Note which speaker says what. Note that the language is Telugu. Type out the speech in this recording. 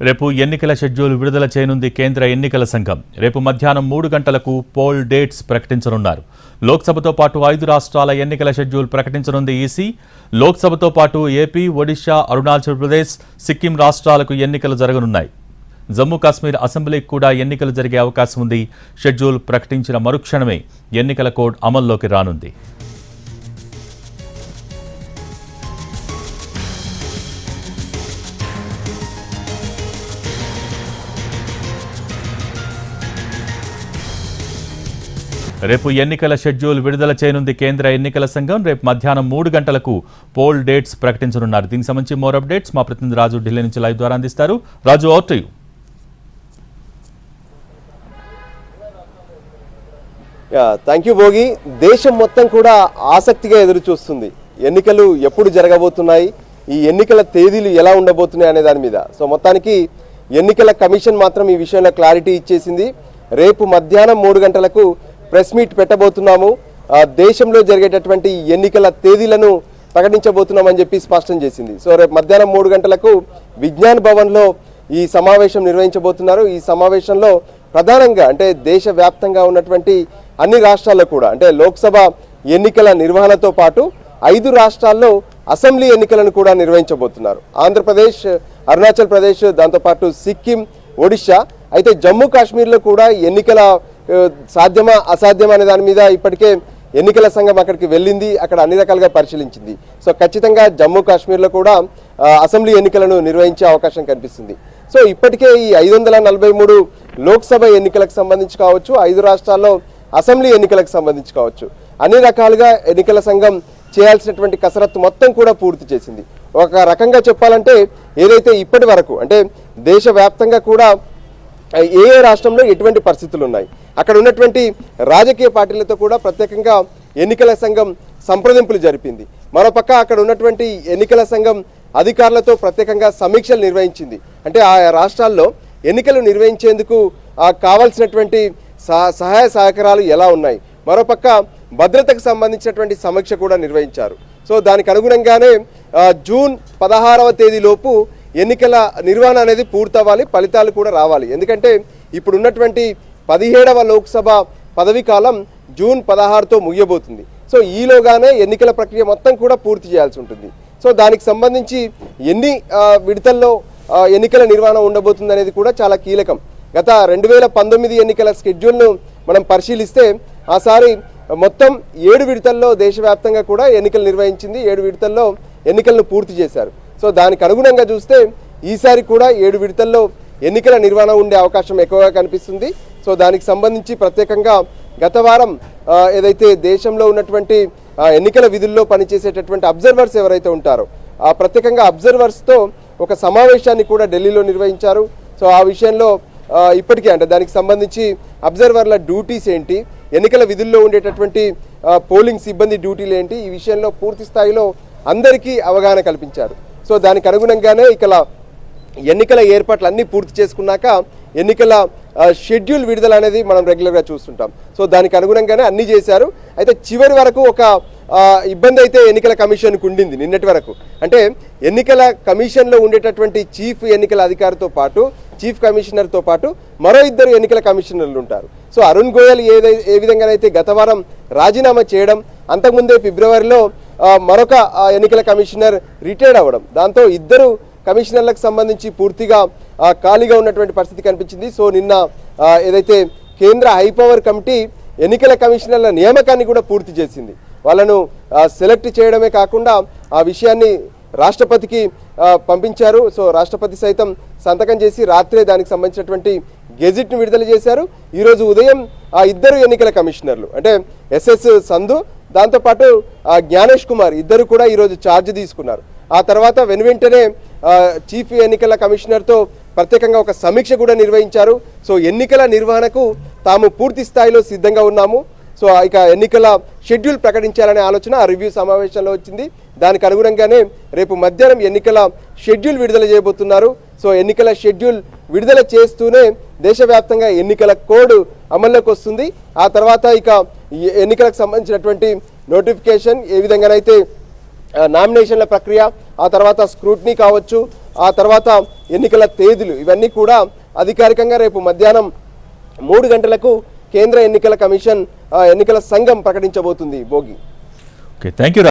Speaker 1: రేపు ఎన్నికల షెడ్యూల్ విడుదల చేయనుంది కేంద్ర ఎన్నికల సంఘం. రేపు మధ్యాహ్నం 3 గంటలకు పోల్ డేట్స్ ప్రకటించనున్నారు. లోక్సభతో పాటు 5 రాష్ట్రాల ఎన్నికల షెడ్యూల్ ప్రకటించనుంది ఈసీ. లోక్సభతో పాటు ఏపీ, ఒడిశా, అరుణాచల్ ప్రదేశ్, సిక్కిం రాష్ట్రాలకు ఎన్నికలు జరగనున్నాయి. జమ్మూ కాశ్మీర్ అసెంబ్లీకి కూడా ఎన్నికలు జరిగే అవకాశం ఉంది. షెడ్యూల్ ప్రకటించిన మరుక్షణమే ఎన్నికల కోడ్ అమల్లోకి రానుంది. రేపు ఎన్నికల షెడ్యూల్ విడుదల చేయనుంది కేంద్ర ఎన్నికల సంఘం. రేపు మధ్యాహ్నం 3 గంటలకు పోల్ డేట్స్ ప్రకటించనున్నారు. దీనికి సంబంధించి మోర్ అప్డేట్స్ మా ప్రతినిధి రాజు ఢిల్లీ నుంచి లైవ్ ద్వారా అందిస్తారు. Raju, over to you.
Speaker 2: Thank you Bhogi. దేశం మొత్తం కూడా ఆసక్తిగా ఎదురు చూస్తుంది ఎన్నికలు ఎప్పుడు జరగబోతున్నాయి, ఈ ఎన్నికల తేదీలు ఎలా ఉండబోతున్నాయి అనే దాని మీద. సో మొత్తానికి ఎన్నికల కమిషన్ మాత్రం ఈ విషయంలో క్లారిటీ ఇచ్చేసింది. రేపు మధ్యాహ్నం 3 గంటలకు ప్రెస్ మీట్ పెట్టబోతున్నాము, దేశంలో జరిగేటటువంటి ఎన్నికల తేదీలను ప్రకటించబోతున్నామని చెప్పి స్పష్టం చేసింది. సో రేపు మధ్యాహ్నం 3 గంటలకు విజ్ఞాన్ భవన్లో ఈ సమావేశం నిర్వహించబోతున్నారు. ఈ సమావేశంలో ప్రధానంగా అంటే దేశవ్యాప్తంగా ఉన్నటువంటి అన్ని రాష్ట్రాల్లో కూడా అంటే లోక్సభ ఎన్నికల నిర్వహణతో పాటు 5 రాష్ట్రాల్లో అసెంబ్లీ ఎన్నికలను కూడా నిర్వహించబోతున్నారు. ఆంధ్రప్రదేశ్, అరుణాచల్ ప్రదేశ్, దాంతోపాటు సిక్కిం, ఒడిశా. అయితే జమ్మూ కాశ్మీర్లో కూడా ఎన్నికల సాధ్యమా అసాధ్యమా అనే దాని మీద ఇప్పటికే ఎన్నికల సంఘం అక్కడికి వెళ్ళింది, అక్కడ అన్ని రకాలుగా పరిశీలించింది. సో ఖచ్చితంగా జమ్మూ కాశ్మీర్లో కూడా అసెంబ్లీ ఎన్నికలను నిర్వహించే అవకాశం కనిపిస్తుంది. సో ఇప్పటికే ఈ 543 లోక్సభ ఎన్నికలకు సంబంధించి కావచ్చు, 5 రాష్ట్రాల్లో అసెంబ్లీ ఎన్నికలకు సంబంధించి కావచ్చు, అన్ని రకాలుగా ఎన్నికల సంఘం చేయాల్సినటువంటి కసరత్తు మొత్తం కూడా పూర్తి చేసింది. ఒక రకంగా చెప్పాలంటే ఏదైతే ఇప్పటి వరకు అంటే దేశవ్యాప్తంగా కూడా ఏ రాష్ట్రంలో ఎటువంటి పరిస్థితులు ఉన్నాయి, అక్కడ ఉన్నటువంటి రాజకీయ పార్టీలతో కూడా ప్రత్యేకంగా ఎన్నికల సంఘం సంప్రదింపులు జరిపింది. మరోపక్క అక్కడ ఉన్నటువంటి ఎన్నికల సంఘం అధికారులతో ప్రత్యేకంగా సమీక్షలు నిర్వహించింది. అంటే ఆ రాష్ట్రాల్లో ఎన్నికలు నిర్వహించేందుకు కావాల్సినటువంటి సహాయ సహకారాలు ఎలా ఉన్నాయి, మరోపక్క భద్రతకు సంబంధించినటువంటి సమీక్ష కూడా నిర్వహించారు. సో దానికి అనుగుణంగానే జూన్ 16వ తేదీలోపు ఎన్నికల నిర్వహణ అనేది పూర్తవ్వాలి, ఫలితాలు కూడా రావాలి. ఎందుకంటే ఇప్పుడు ఉన్నటువంటి 17వ లోక్సభ పదవీ కాలం జూన్ 16తో ముగియబోతుంది. సో ఈలోగానే ఎన్నికల ప్రక్రియ మొత్తం కూడా పూర్తి చేయాల్సి ఉంటుంది. సో దానికి సంబంధించి ఎన్ని విడతల్లో ఎన్నికల నిర్వహణ ఉండబోతుంది అనేది కూడా చాలా కీలకం. గత 2019 ఎన్నికల షెడ్యూల్ను మనం పరిశీలిస్తే ఆసారి మొత్తం 7 విడతల్లో దేశవ్యాప్తంగా కూడా ఎన్నికలు నిర్వహించింది, 7 విడతల్లో ఎన్నికలను పూర్తి చేశారు. సో దానికి అనుగుణంగా చూస్తే ఈసారి కూడా 7 విడతల్లో ఎన్నికల నిర్వహణ ఉండే అవకాశం ఎక్కువగా కనిపిస్తుంది. సో దానికి సంబంధించి ప్రత్యేకంగా గత వారం ఏదైతే దేశంలో ఉన్నటువంటి ఎన్నికల విధుల్లో పనిచేసేటటువంటి అబ్జర్వర్స్ ఎవరైతే ఉంటారో ప్రత్యేకంగా అబ్జర్వర్స్తో ఒక సమావేశాన్ని కూడా ఢిల్లీలో నిర్వహించారు. సో ఆ విషయంలో ఇప్పటికే అంటే దానికి సంబంధించి అబ్జర్వర్ల డ్యూటీస్ ఏంటి, ఎన్నికల విధుల్లో ఉండేటటువంటి పోలింగ్ సిబ్బంది డ్యూటీలు ఏంటి, ఈ విషయంలో పూర్తి స్థాయిలో అందరికీ అవగాహన కల్పించారు. సో దానికి అనుగుణంగానే ఎన్నికల ఏర్పాట్లు అన్నీ పూర్తి చేసుకున్నాక ఎన్నికల షెడ్యూల్ విడుదల అనేది మనం రెగ్యులర్గా చూస్తుంటాం. సో దానికి అనుగుణంగానే అన్నీ చేశారు. అయితే చివరి వరకు ఒక ఇబ్బంది అయితే ఎన్నికల కమిషన్కు ఉండింది నిన్నటి వరకు. అంటే ఎన్నికల కమిషన్లో ఉండేటటువంటి చీఫ్ ఎన్నికల అధికారితో పాటు చీఫ్ కమిషనర్తో పాటు మరో 2 ఎన్నికల కమిషనర్లు ఉంటారు. సో అరుణ్ గోయల్ ఏ విధంగానైతే గత వారం రాజీనామా చేయడం, అంతకుముందే ఫిబ్రవరిలో మరొక ఎన్నికల కమిషనర్ రిటైర్డ్ అవ్వడం, దాంతో 2 కమిషనర్లకు సంబంధించి పూర్తిగా ఖాళీగా ఉన్నటువంటి పరిస్థితి కనిపించింది. సో నిన్న ఏదైతే కేంద్ర హైపవర్ కమిటీ ఎన్నికల కమిషనర్ల నియామకాన్ని కూడా పూర్తి చేసింది. వాళ్ళను సెలెక్ట్ చేయడమే కాకుండా ఆ విషయాన్ని రాష్ట్రపతికి పంపించారు. సో రాష్ట్రపతి సైతం సంతకం చేసి రాత్రే దానికి సంబంధించినటువంటి గెజిట్ను విడుదల చేశారు. ఈరోజు ఉదయం ఆ 2 ఎన్నికల కమిషనర్లు అంటే ఎస్ఎస్ సంధు, దాంతోపాటు జ్ఞానేష్ కుమార్ ఇద్దరు కూడా ఈరోజు ఛార్జ్ తీసుకున్నారు. ఆ తర్వాత వెనువెంటనే చీఫ్ ఎన్నికల కమిషనర్తో ప్రత్యేకంగా ఒక సమీక్ష కూడా నిర్వహించారు. సో ఎన్నికల నిర్వహణకు తాము పూర్తి స్థాయిలో సిద్ధంగా ఉన్నాము, సో ఇక ఎన్నికల షెడ్యూల్ ప్రకటించాలనే ఆలోచన ఆ రివ్యూ సమావేశంలో వచ్చింది. దానికి అనుగుణంగానే రేపు మధ్యాహ్నం ఎన్నికల షెడ్యూల్ విడుదల చేయబోతున్నారు. సో ఎన్నికల షెడ్యూల్ విడుదల చేస్తూనే దేశవ్యాప్తంగా ఎన్నికల కోడ్ అమల్లోకి వస్తుంది. ఆ తర్వాత ఇక ఎన్నికలకు సంబంధించినటువంటి నోటిఫికేషన్ ఏ విధంగానైతే నామినేషన్ల ప్రక్రియ, ఆ తర్వాత స్క్రూటినీ కావచ్చు, ఆ తర్వాత ఎన్నికల తేదీలు ఇవన్నీ కూడా అధికారికంగా రేపు మధ్యాహ్నం 3 గంటలకు కేంద్ర ఎన్నికల కమిషన్ ఎన్నికల సంఘం ప్రకటించబోతుంది. భోగి.
Speaker 1: Okay, thank you.